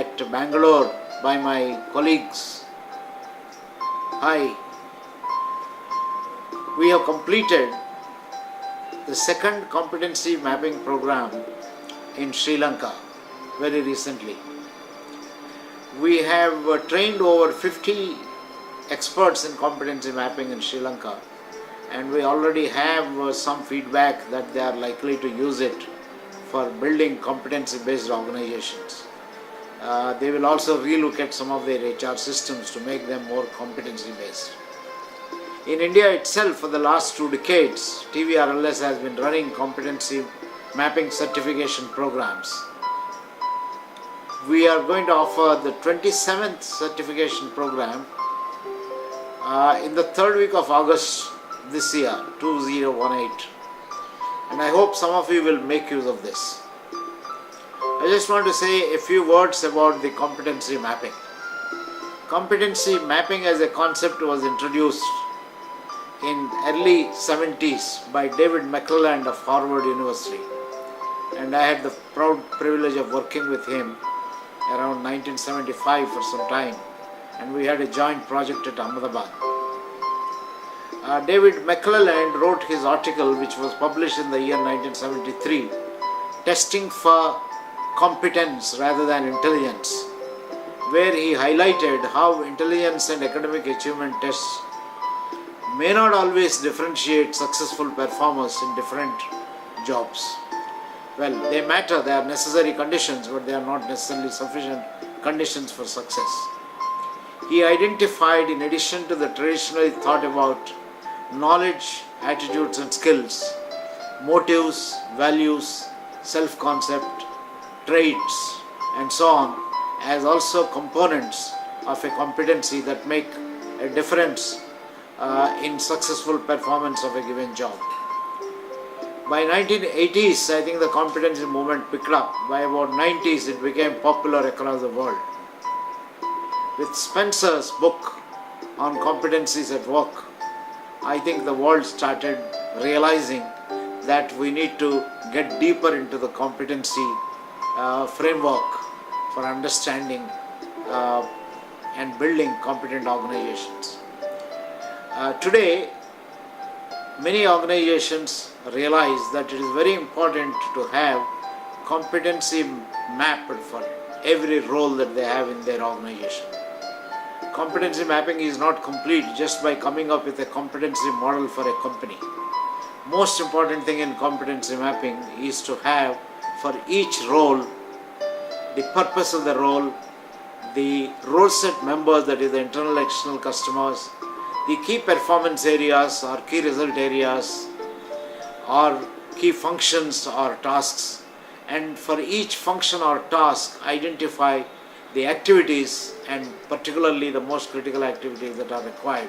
at Bangalore by my colleagues. Hi. We have completed the second competency mapping program in Sri Lanka very recently. We have trained over 50 experts in competency mapping in Sri Lanka, and we already have some feedback that they are likely to use it for building competency-based organizations. They will also relook at some of their HR systems to make them more competency-based. In India itself, for the last 2 decades, TVRLS has been running competency mapping certification programs. We are going to offer the 27th certification program in the 3rd week of August this year, 2018. And I hope some of you will make use of this. I just want to say a few words about the competency mapping. Competency mapping as a concept was introduced in early 70s by David McClelland of Harvard University, and I had the proud privilege of working with him around 1975 for some time, and we had a joint project at Ahmedabad. David McClelland wrote his article, which was published in the year 1973, Testing for Competence Rather than Intelligence, where he highlighted how intelligence and academic achievement tests may not always differentiate successful performers in different jobs. Well, they matter, they are necessary conditions, but they are not necessarily sufficient conditions for success. He identified, in addition to the traditionally thought about knowledge, attitudes and skills, motives, values, self-concept, traits and so on, as also components of a competency that make a difference in successful performance of a given job. By 1980s, I think the competency movement picked up. By about 90s, it became popular across the world. With Spencer's book on competencies at work, I think the world started realizing that we need to get deeper into the competency framework for understanding and building competent organizations. Today, many organizations realize that it is very important to have competency mapped for every role that they have in their organization. Competency mapping is not complete just by coming up with a competency model for a company. Most important thing in competency mapping is to have for each role the purpose of the role, the role set members, that is the internal external customers, the key performance areas or key result areas or key functions or tasks, and for each function or task identify the activities and particularly the most critical activities that are required.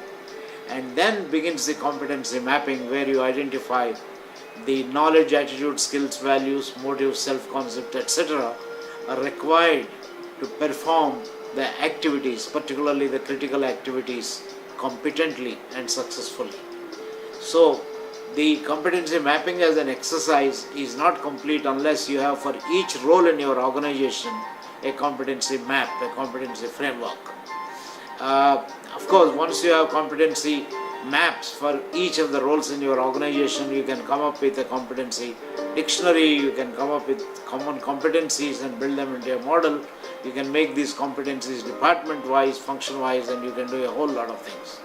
And then begins the competency mapping, where you identify the knowledge, attitude, skills, values, motives, self-concept, etc. are required to perform the activities, particularly the critical activities, competently and successfully. So the competency mapping as an exercise is not complete unless you have for each role in your organization a competency map, a competency framework. Of course, once you have competency maps for each of the roles in your organization, you can come up with a competency dictionary, you can come up with common competencies and build them into a model. You can make these competencies department-wise, function-wise, and you can do a whole lot of things.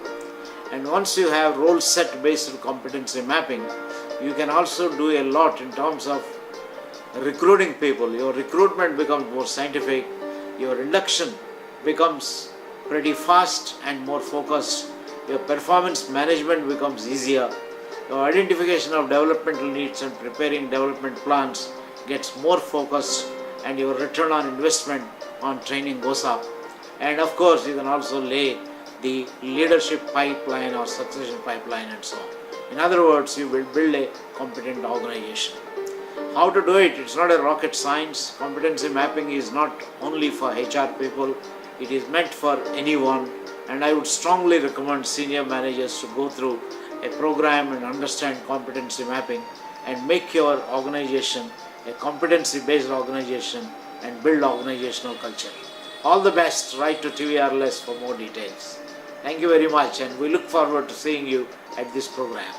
And once you have role set based competency mapping, you can also do a lot in terms of recruiting people. Your recruitment becomes more scientific, your induction becomes pretty fast and more focused, your performance management becomes easier, your identification of developmental needs and preparing development plans gets more focused, and your return on investment on training goes up. And of course, you can also lay the leadership pipeline or succession pipeline and so on. In other words, you will build a competent organization. How to do it? It's not a rocket science. Competency mapping is not only for HR people, it is meant for anyone, and I would strongly recommend senior managers to go through a program and understand competency mapping and make your organization a competency based organization and build organizational culture. All the best. Write to TVRLS for more details. Thank you very much, and we look forward to seeing you at this program.